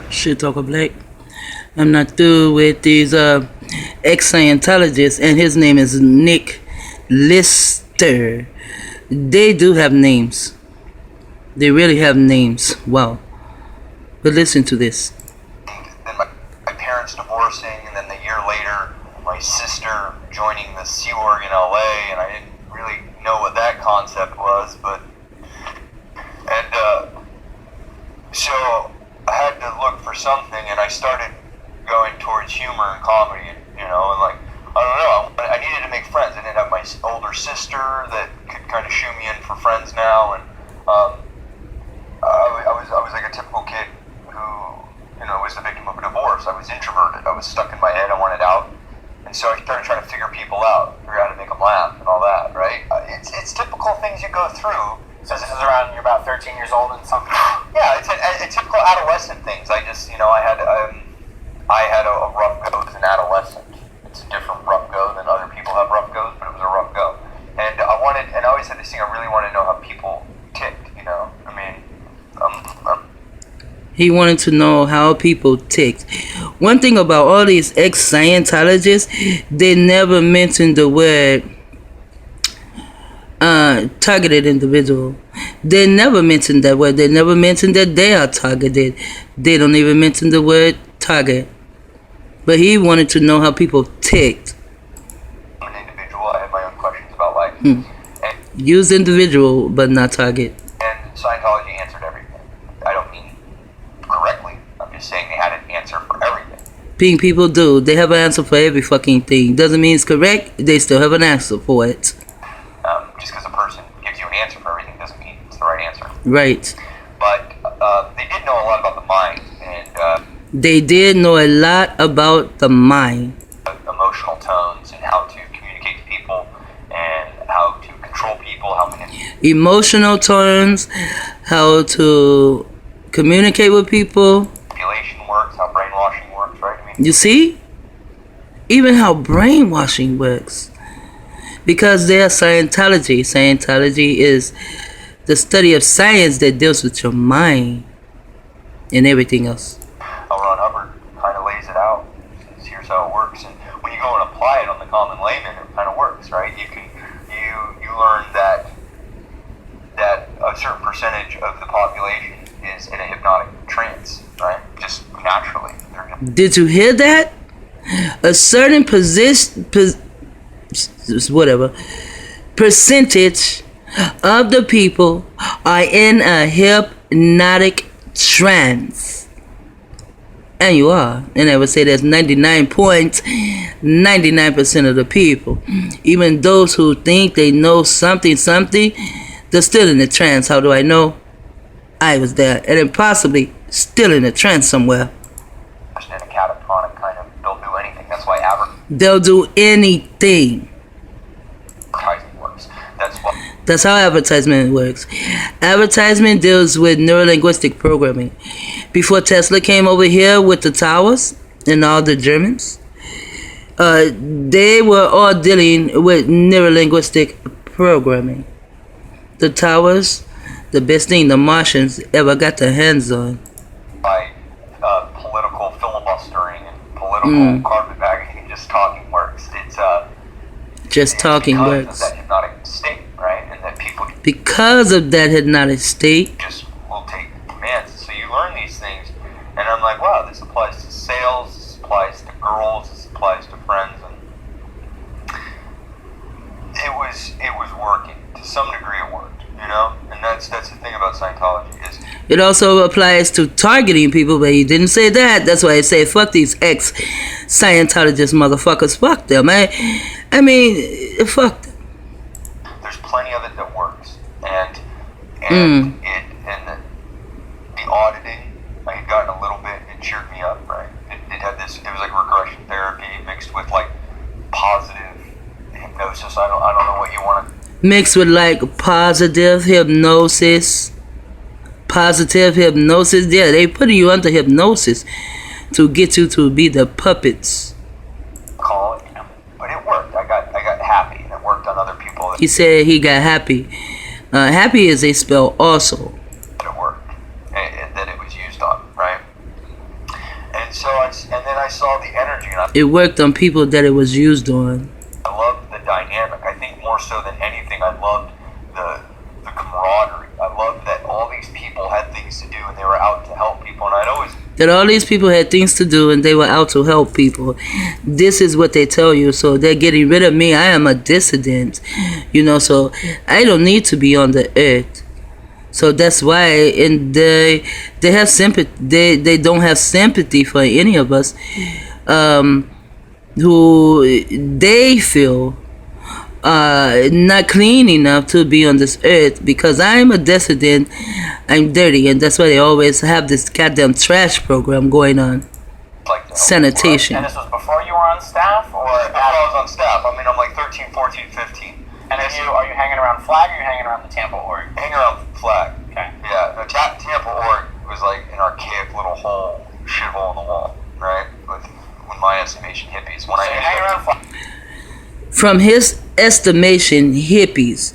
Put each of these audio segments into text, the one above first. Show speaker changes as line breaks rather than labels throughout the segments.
Shit talker black. I'm not through with these ex-Scientologists, and his name is Nick Lister. They do have names. They really have names. Wow. But listen to this.
Then my parents divorcing, and then the year later, my sister joining the Sea Org in LA, and I didn't really know what that concept was, but so I had to look for something, and I started going towards humor and comedy, and like, I don't know, I needed to make friends. I didn't have my older sister that could kind of shoo me in for friends now, and I was like a typical kid who, was the victim of a divorce. I was introverted. I was stuck in my head. I wanted out. And so I started trying to figure people out, figure out how to make them laugh and all that, right? It's typical things you go through.
So this is around, you're about 13 years old and something?
Yeah, it's typical adolescent things. I just, I had a rough go as an adolescent. It's a different rough go than other people have rough goes, but it was a rough go. And I always had this thing, I really wanted to know how people ticked, I mean,
He wanted to know how people ticked. One thing about all these ex-Scientologists, they never mentioned the word targeted individual. They never mentioned that word. They never mentioned that they are targeted. They don't even mention the word target. But he wanted to know how people ticked.
I'm an individual. I have my own questions about life.
Use individual, but not target.
And Scientology answered everything. I don't mean correctly. I'm just saying they had an answer for everything.
Being people do. They have an answer for every fucking thing. Doesn't mean it's correct. They still have an answer for it.
Just because a person gives you an answer for everything doesn't mean it's the right answer.
Right.
But they did know a lot about the mind, and
they did know a lot about the mind.
Emotional tones and how to communicate to people and how to control people, how many
emotional tones, how to communicate with people.
Manipulation works, how brainwashing works, right?
You see? Even how brainwashing works. Because they are Scientology. Scientology is the study of science that deals with your mind and everything else.
Ron Hubbard kind of lays it out. Says, here's how it works, and when you go and apply it on the common layman, it kind of works, right? You learn that a certain percentage of the population is in a hypnotic trance, right? Just naturally.
Did you hear that? A certain percentage of the people are in a hypnotic trance. And you are. And I would say that's 99.99% of the people. Even those who think they know something, they're still in the trance. How do I know? I was there. And then possibly still in a trance somewhere.
In a catatonic kind of, they'll do anything. That's why
they'll do anything.
Advertising works.
That's how advertisement works. Advertisement deals with neurolinguistic programming. Before Tesla came over here with the towers and all the Germans, they were all dealing with neurolinguistic programming. The towers, the best thing the Martians ever got their hands on.
By political filibustering and political carpetbagging and just talking works.
Just talking works.
That hypnotic state, right? And that people
because of that hypnotic state
just will take commands. So you learn these things, and I'm like, wow, this applies to sales, this applies to girls, this applies to friends, and it was working to some degree. It worked, and that's the thing about Scientology is
it also applies to targeting people, but he didn't say that. That's why I say fuck these ex-Scientologist motherfuckers. Fuck them, man. I mean, fuck them.
There's plenty of it that works, and the auditing, I had gotten a little bit. It cheered me up, right? It had this. It was like regression therapy mixed with like positive hypnosis. I don't know what you want to.
Mixed with like positive hypnosis. Positive hypnosis. Yeah, they put you under hypnosis to get you to be the puppets.
Call it, but it worked. I got happy, and it worked on other people.
He said he got happy. Happy is a spell also.
It worked. That it was used on, right? and then I saw the energy, and
It worked on people that it was used on.
I loved the dynamic. I think more so than anything, I loved the camaraderie. I loved that all these people had things to do and they were out to help people. And I'd always...
That all these people had things to do and they were out to help people. This is what they tell you. So they're getting rid of me. I am a dissident. So I don't need to be on the earth. So that's why, and they have sympathy. They don't have sympathy for any of us who they feel not clean enough to be on this earth. Because I'm a dissident, I'm dirty, and that's why they always have this goddamn trash program going on. Sanitation.
And this was before you were on staff, or
before I was on staff? I mean, I'm like 13, 14, 15.
And are you hanging around Flag, or are you hanging around the Tampa org?
Hanging around Flag.
Okay.
Yeah, no, Tampa org was like an archaic little hole, shithole in the wall, right? With my estimation, hippies. When
So you're hanging around Flag.
From his estimation, hippies.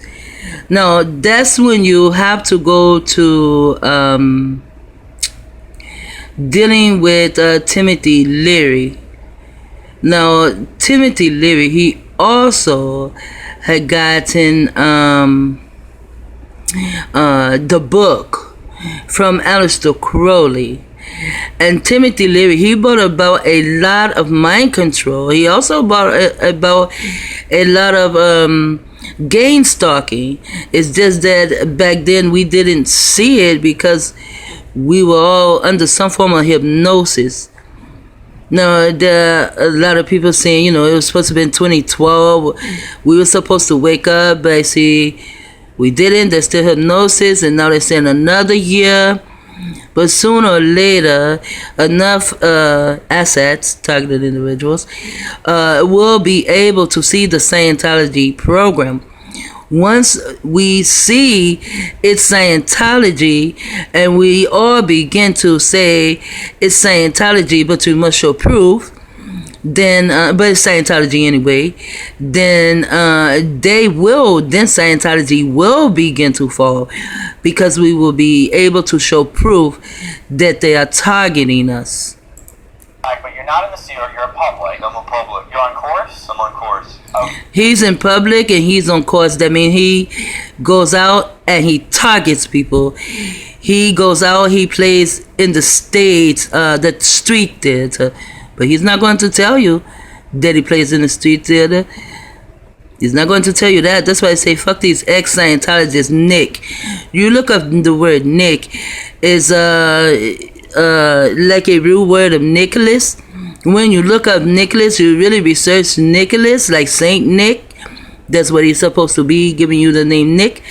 Now, that's when you have to go to dealing with Timothy Leary. Now, Timothy Leary, he also had gotten the book from Aleister Crowley. And Timothy Leary, he brought about a lot of mind control. He also brought about a lot of gain stalking. It's just that back then we didn't see it because we were all under some form of hypnosis. Now, there are a lot of people saying, it was supposed to be in 2012. We were supposed to wake up, but see, we didn't. There's still hypnosis, and now they're saying another year. But sooner or later, enough assets, targeted individuals, will be able to see the Scientology program. Once we see it's Scientology and we all begin to say it's Scientology, but we must show proof, then, but it's Scientology anyway, then Scientology will begin to fall because we will be able to show proof that they are targeting us.
But you're not in the sea, or you're a public.
I'm a public.
You're on course?
I'm on course.
Okay.
He's in public and he's on course. That means he goes out and he targets people. He goes out, he plays in the stage, the street theater. But he's not going to tell you that he plays in the street theater. He's not going to tell you that. That's why I say fuck these ex-Scientologists. Nick. You look up the word Nick. Is like a real word of Nicholas. When you look up Nicholas, you really research Nicholas, like Saint Nick. That's what he's supposed to be, giving you the name Nick.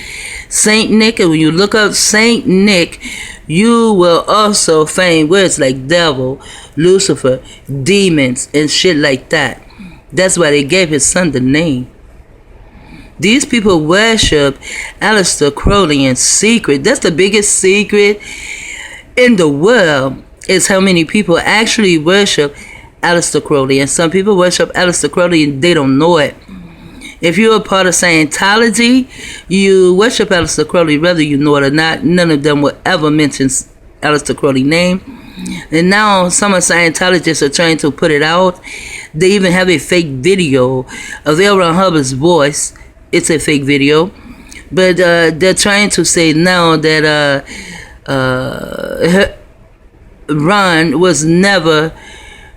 Saint Nick. And when you look up Saint Nick, you will also find words like devil, Lucifer, demons, and shit like that. That's why they gave his son the name. These people worship Aleister Crowley in secret. That's the biggest secret in the world, is how many people actually worship Aleister Crowley. And some people worship Aleister Crowley and they don't know it. If you're a part of Scientology, you worship Aleister Crowley whether you know it or not. None of them will ever mention Aleister Crowley's name. And now some of Scientologists are trying to put it out. They even have a fake video of L. Ron Hubbard's voice. It's a fake video. But they're trying to say now that Ron was never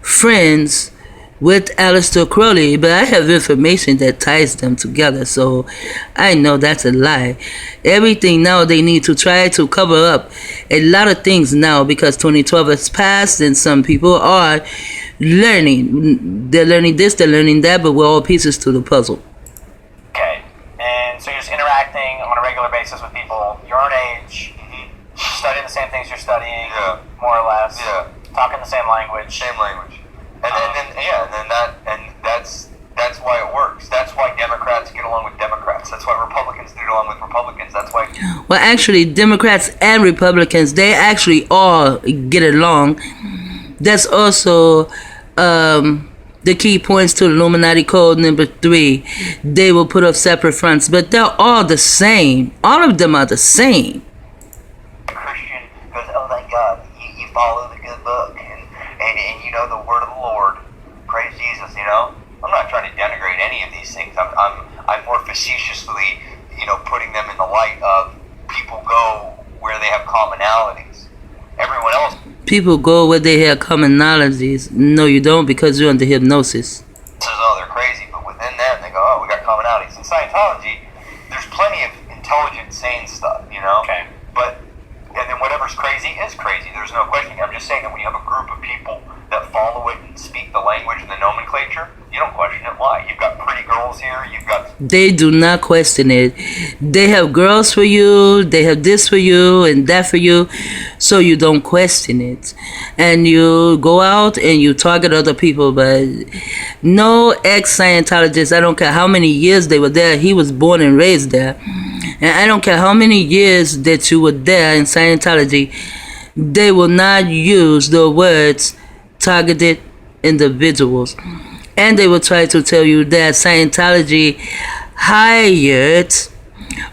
friends with Aleister Crowley, but I have information that ties them together, so I know that's a lie. Everything now they need to try to cover up a lot of things now because 2012 has passed and some people are learning. They're learning this, they're learning that, but we're all pieces to the puzzle.
Okay, and so you're just interacting on a regular basis with people your own age, studying the same things you're studying, more or less, talking the same language.
And that's why it works. That's why Democrats get along with Democrats. That's why Republicans get along with Republicans. That's why.
Well, actually, Democrats and Republicans, they actually all get along. That's also the key points to Illuminati Code number 3. They will put up separate fronts, but they're all the same. All of them are the same.
A Christian goes, oh my God, you follow the good book, and facetiously, putting them in the light of people go where they have commonalities. Everyone else.
People go where they have commonalities. No, you don't, because you're under hypnosis.
They're crazy, but within them, they go, oh, we got commonalities. In Scientology, there's plenty of intelligent, sane stuff,
Okay.
But, and then whatever's crazy is crazy. There's no question. I'm just saying that when you have a group of people that follow it and speak the language and the nomenclature, you don't question it. Why? You've got pretty girls here. You've got...
They do not question it. They have girls for you. They have this for you and that for you. So you don't question it. And you go out and you target other people. But no ex-Scientologist, I don't care how many years they were there. He was born and raised there. And I don't care how many years that you were there in Scientology. They will not use the words targeted individuals. And they will try to tell you that Scientology hired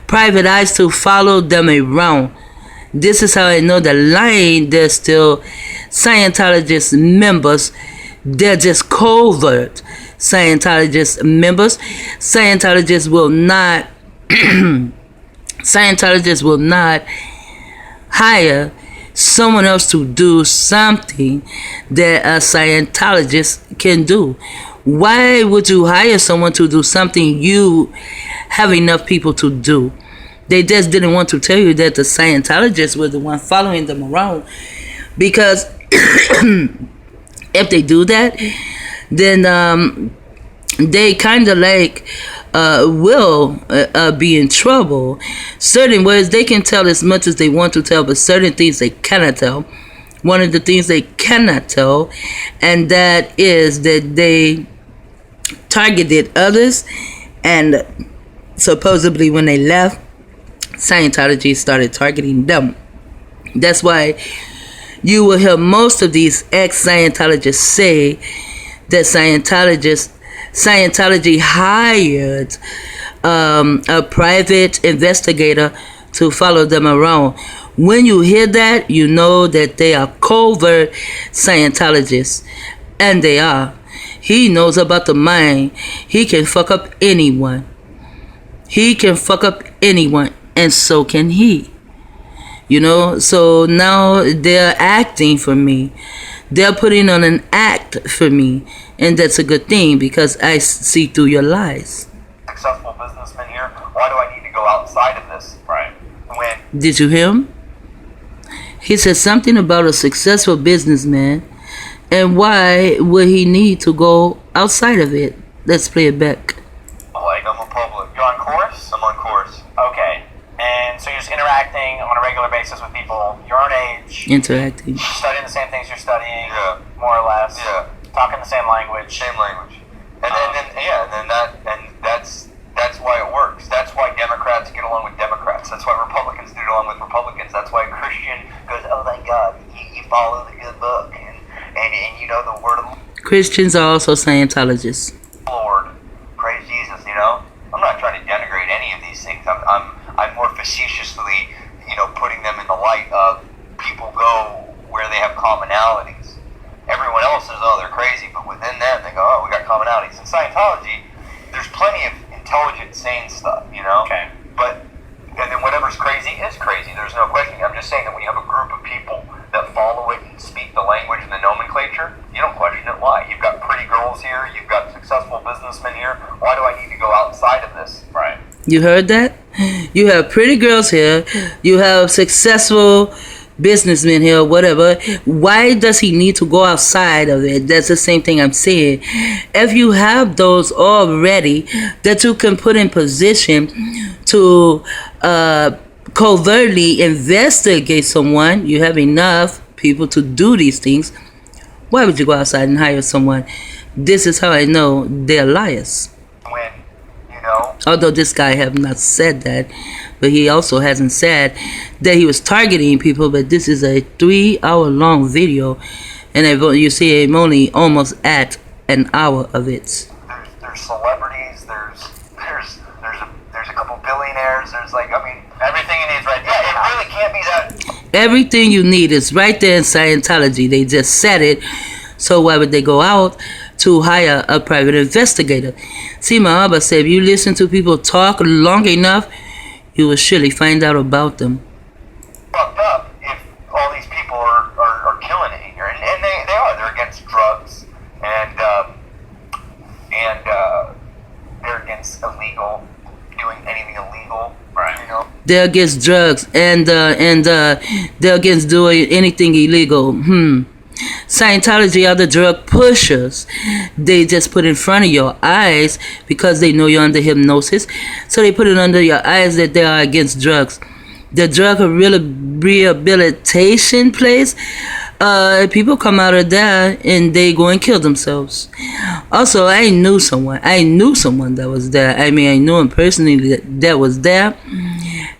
private eyes to follow them around. This is how I know they're lying. They're still Scientologist members. They're just covert Scientologist members. Scientologists will not Scientologists will not hire someone else to do something that a Scientologist can do. Why would you hire someone to do something you have enough people to do? They just didn't want to tell you that the Scientologists were the one following them around. Because if they do that, then they kind of like will be in trouble. Certain words they can tell as much as they want to tell, but certain things they cannot tell. One of the things they cannot tell, and that is that they targeted others, and supposedly when they left, Scientology started targeting them. That's why you will hear most of these ex-Scientologists say that Scientology hired a private investigator to follow them around. When you hear that, you know that they are covert Scientologists. And they are. He knows about the mind. He can fuck up anyone. He can fuck up anyone. And so can he. So now they're acting for me. They're putting on an act for me. And that's a good thing, because I see through your lies.
Successful businessman here. Why do I need to go outside of this? Right. When...
Did you hear him? He said something about a successful businessman. And why would he need to go outside of it? Let's play it back.
Like, I'm a public. You're on course? I'm on course.
Okay. And so you're just interacting on a regular basis with people your own age.
Interacting.
Studying the same things you're studying.
Yeah.
More or less.
Yeah.
Talking the same language.
Same language. And that's why it works. That's why Democrats get along with Democrats. That's why Republicans get along with Republicans. That's why a Christian goes, oh thank God, you follow the good book and you know the word of the
Christians are also Scientologists.
Lord. Praise Jesus, I'm not trying to denigrate any of these things. I'm more facetiously, putting them in the light of people go where they have commonalities. Everyone else says, oh, they're crazy, but within them, they go, oh, we got commonalities. In Scientology, there's plenty of intelligent, sane stuff,
Okay.
But, and then whatever's crazy is crazy. There's no question. I'm just saying that when you have a group of people that follow it and speak the language and the nomenclature, you don't question it. Why? You've got pretty girls here. You've got successful businessmen here. Why do I need to go outside of this? Right.
You heard that? You have pretty girls here. You have successful businessmen here, whatever. Why does he need to go outside of it? That's the same thing I'm saying. If you have those already that you can put in position to covertly investigate someone, you have enough people to do these things. Why would you go outside and hire someone? This is how I know they're liars.
When,
although this guy have not said that, but he also hasn't said that he was targeting people. But this is a 3-hour long video, and you see I'm only almost at an hour of it.
There's celebrities. There's a couple billionaires. There's everything you need is right there. Yeah, it really can't be that.
Everything you need is right there in Scientology. They just said it. So why would they go out? to hire a private investigator. See, my Abba said, if you listen to people talk long enough, you will surely find out about them.
Fucked up if all these people are killing it here, and they are. They're against drugs, and they're against illegal, doing anything illegal, right? You know,
they're against drugs, and they're against doing anything illegal. Scientology are the drug pushers. They just put in front of your eyes because they know you're under hypnosis. So they put it under your eyes that they are against drugs. The drug rehabilitation place, people come out of there and they go and kill themselves. Also, I knew someone that was there. I mean, I knew him personally that was there.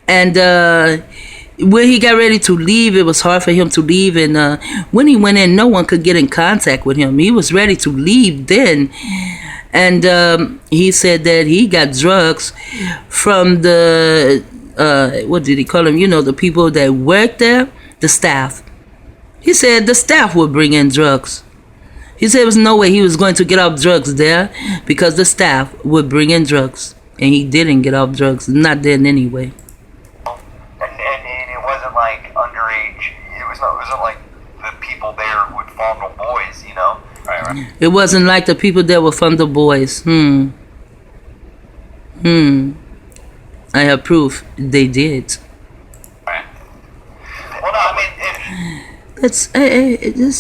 And when he got ready to leave, it was hard for him to leave. And when he went in, no one could get in contact with him. He was ready to leave then. And he said that he got drugs from the, what did he call them? You know, the people that work there, the staff. He said the staff would bring in drugs. He said there was no way he was going to get off drugs there because the staff would bring in drugs. And he didn't get off drugs, not then anyway.
And it wasn't like underage. It wasn't like the people there would fondle boys, you know? Right.
It wasn't like the people that were fondle boys. I have proof they did.
Right. Well, no, I mean,
let's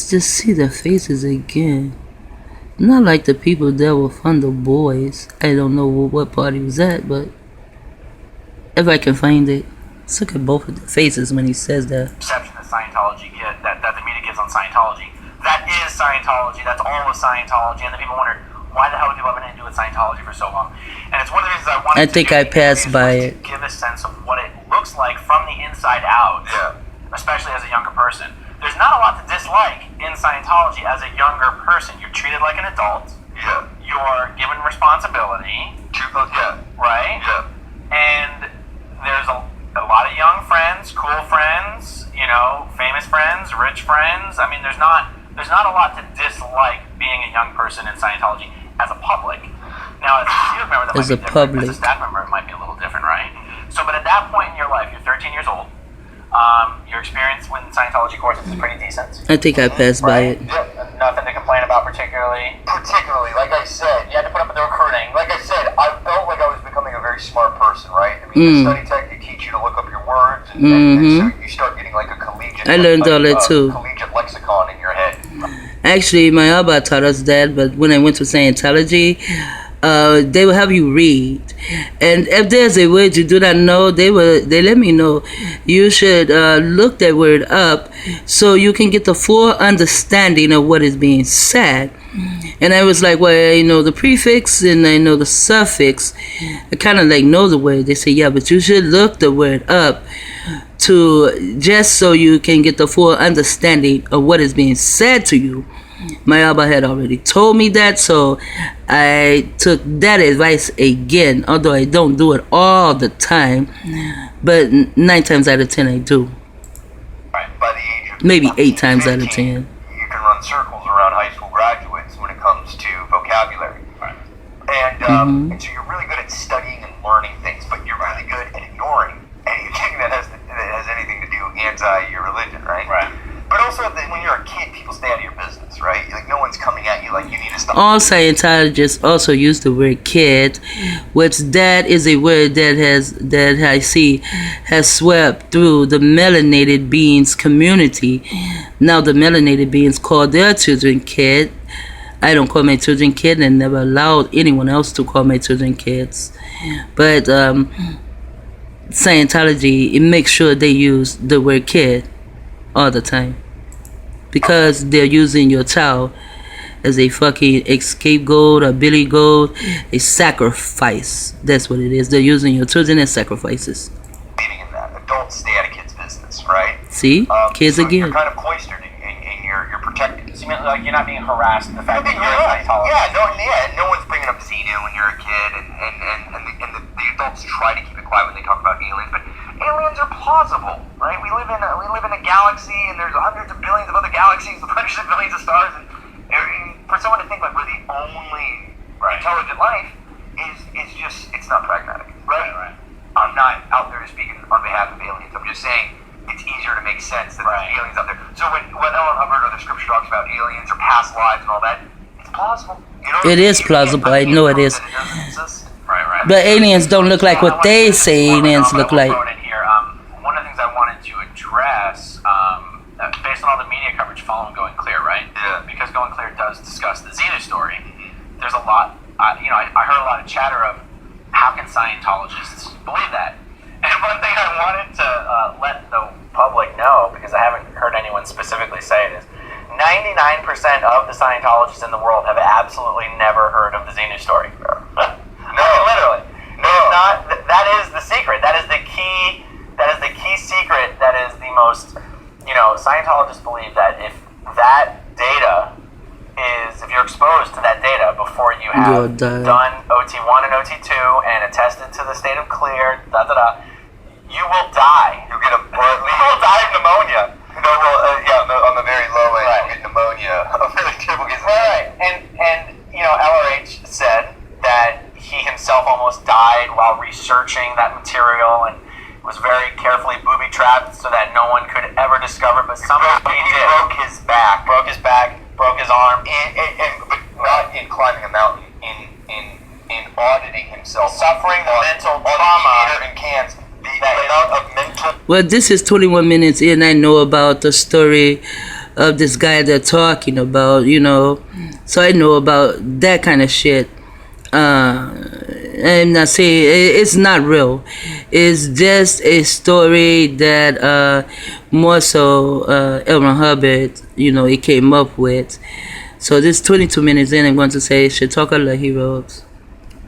just see the faces again. Not like the people that were fondle boys. I don't know what party was that, but if I can find it, let's look at both of the faces when he says that.
Perception that Scientology that the media gives on Scientology. That is Scientology. That's all of Scientology. And then people wonder, why the hell do people have anything to do with Scientology for so long? And it's one of the reasons I wanted
I think I passed by it.
To give a sense of what it looks like from the inside out, especially as a younger person. There's not a lot to dislike in Scientology as a younger person. You're treated like an adult.
Yeah.
You're given responsibility. Right?
Yeah.
And there's a lot of young friends, cool friends, you know, famous friends, rich friends. I mean, there's not a lot to dislike being a young person in Scientology as a public. Now, as a student member, that might be different. As a staff member, it might be a little different, right? So, but at that point in your life, you're 13 years old. Your experience with Scientology courses is pretty decent.
I think I passed by it.
Yeah, nothing to complain about particularly.
Like I said,
You had to put up with the recruiting.
like I said, I felt like I was becoming a very smart person, right? I mean, the study tech, they teach you to look up your words, and so you start getting like a collegiate.
I learned all that too.
Collegiate lexicon in your head.
Actually, my Abba taught us that, but when I went to Scientology, they will have you read, and if there's a word you do not know, they let me know. You should look that word up so you can get the full understanding of what is being said. And I was like, well, I know the prefix and I know the suffix. I kind of like know the word. They say, yeah, but you should look the word up to just so you can get the full understanding of what is being said to you. My Abba had already told me that, so I took that advice again, although I don't do it all the time, but 9 times out of 10 I do.
Right. By the age of
maybe 8 times out of 10.
You can run circles around high school graduates when it comes to vocabulary. Right. And so you're really good at studying and learning things, but you're really good at ignoring anything that has anything to do anti your religion, right? Right. But also, when you're a kid, people stay out of your business, right? Like, no one's coming at you like you need to stop.
All Scientologists also use the word kid, which that is a word that I see has swept through the melanated beings community. Now the melanated beings call their children kid. I don't call my children kid and never allowed anyone else to call my children kids. But Scientology, it makes sure they use the word kid all the time, because they're using your child as a fucking scapegoat, a billy goat, a sacrifice. That's what it is. They're using your children as sacrifices.
In that, adults stay out of kids' business, right?
See, kids
so
again.
You're kind of cloistered and you're protected.
So you mean like you're not being harassed in the fact that you're a Scientologist?
No one's bringing up Xenu when you're a kid, and the adults try to keep it quiet when they talk about aliens, but aliens are plausible, right? We live in a galaxy, and there's hundreds of billions of other galaxies with hundreds of billions of stars, and for someone to think like we're the only
Right.
intelligent life is just, it's not pragmatic, right?
Right.
I'm not out there speaking on behalf of aliens. I'm just saying it's easier to make sense that there's aliens out there. So when Ellen Hubbard or the scripture talks about aliens or past lives and all that, it's plausible. You know,
It is plausible. I know it is.
That it doesn't exist.
Right.
But aliens don't look like what they say aliens look like.
One of the things I wanted to address, based on all the media coverage following Going Clear, right?
Yeah.
Because Going Clear does discuss the Zeta story. There's a lot. I heard a lot of chatter of how can Scientologists believe that? And one thing I wanted to let the public know, because I haven't heard anyone specifically say it, is 99% of the Scientologists in the world have absolutely never heard of the Xenu story. No, literally. No. It's not. That is the secret. That is the key. That is the key secret. That is the most. Scientologists believe that if that data is, if you're exposed to that data before you have done OT1 and OT2 and attested to the state of clear, you will die.
You'll get
You will die of pneumonia.
No, well, on the very low end, you get pneumonia. Really people get
Right. And LRH said that he himself almost died while researching that material and was very carefully booby-trapped so that no one could ever discover, but somehow he did.
broke his back,
Broke his arm.
but not in climbing a mountain, in auditing himself,
Suffering the mental
on
trauma.
and cans. The amount of mental.
Well, this is 21 minutes in. I know about the story of this guy they're talking about, so I know about that kind of shit. I'm not saying it's not real. It's just a story that more so Elron Hubbard, he came up with. So this 22 minutes in, I'm going to say, Shatoka La Heroes.